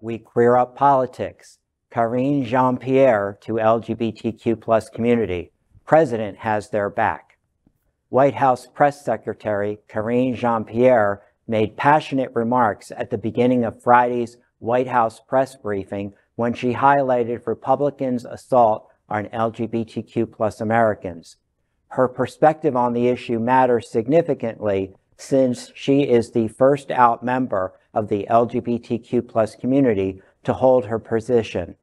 We queer up politics. Karine Jean-Pierre to LGBTQ+ community. President has their back. White House Press Secretary Karine Jean-Pierre made passionate remarks at the beginning of Friday's White House press briefing when she highlighted Republicans' assault on LGBTQ+ Americans. Her perspective on the issue matters significantly since she is the first out member of the LGBTQ+ community to hold her position.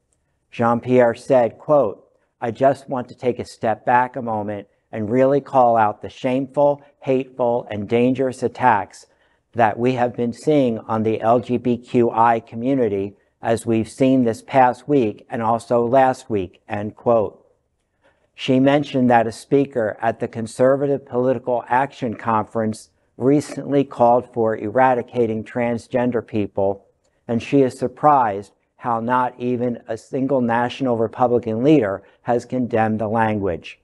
Jean-Pierre said, quote, "I just want to take a step back a moment and really call out the shameful, hateful, and dangerous attacks that we have been seeing on the LGBTQI community as we've seen this past week and also last week," end quote. She mentioned that a speaker at the Conservative Political Action Conference recently called for eradicating transgender people, and she is surprised how not even a single national Republican leader has condemned the language.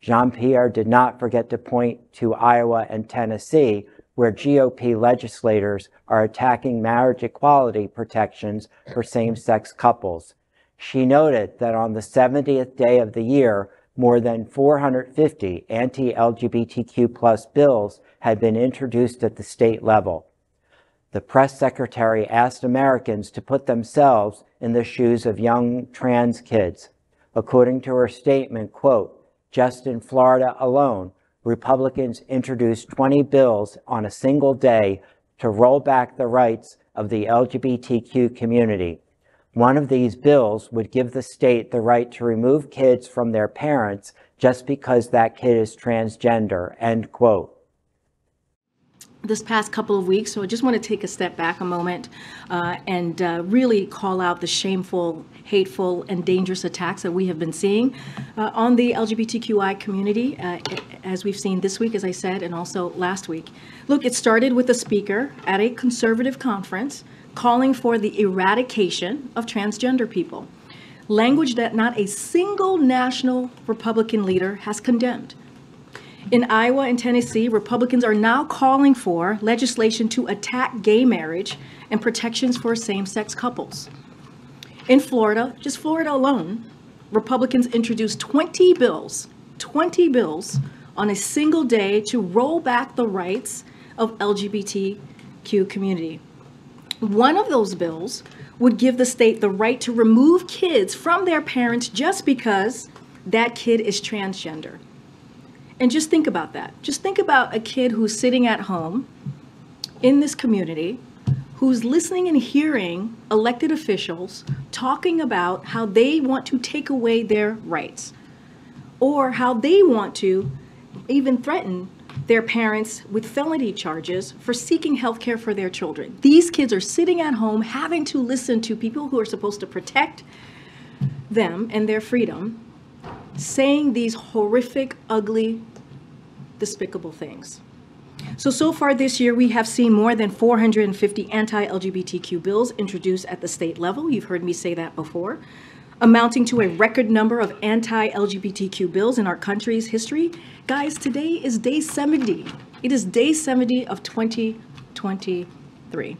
Jean-Pierre did not forget to point to Iowa and Tennessee, where GOP legislators are attacking marriage equality protections for same-sex couples. She noted that on the 70th day of the year, more than 450 anti-LGBTQ+ bills had been introduced at the state level. The press secretary asked Americans to put themselves in the shoes of young trans kids. According to her statement, quote, "Just in Florida alone, Republicans introduced 20 bills on a single day to roll back the rights of the LGBTQ community. One of these bills would give the state the right to remove kids from their parents just because that kid is transgender," end quote. This past couple of weeks, so I just want to take a step back a moment and really call out the shameful, hateful, and dangerous attacks that we have been seeing on the LGBTQI community, as we've seen this week, as I said, and also last week. Look, it started with a speaker at a conservative conference calling for the eradication of transgender people, language that not a single national Republican leader has condemned. In Iowa and Tennessee, Republicans are now calling for legislation to attack gay marriage and protections for same-sex couples. In Florida, just Florida alone, Republicans introduced 20 bills on a single day to roll back the rights of LGBTQ community. One of those bills would give the state the right to remove kids from their parents just because that kid is transgender. And just think about that. Just think about a kid who's sitting at home in this community, who's listening and hearing elected officials talking about how they want to take away their rights, or how they want to even threaten their parents with felony charges for seeking health care for their children. These kids are sitting at home having to listen to people who are supposed to protect them and their freedom saying these horrific, ugly, despicable things. So far this year, we have seen more than 450 anti-LGBTQ bills introduced at the state level. You've heard me say that before, amounting to a record number of anti-LGBTQ bills in our country's history. Guys, today is day 70. It is day 70 of 2023.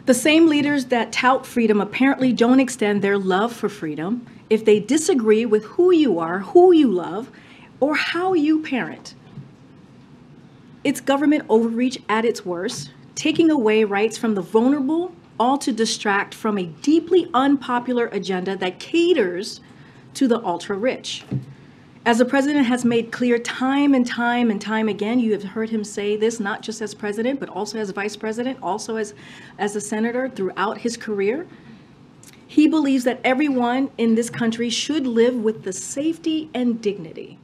The same leaders that tout freedom apparently don't extend their love for freedom if they disagree with who you are, who you love, or how you parent. It's government overreach at its worst, taking away rights from the vulnerable, all to distract from a deeply unpopular agenda that caters to the ultra-rich. As the president has made clear time and time again, you have heard him say this not just as president, but also as vice president, also as a senator throughout his career. He believes that everyone in this country should live with the safety and dignity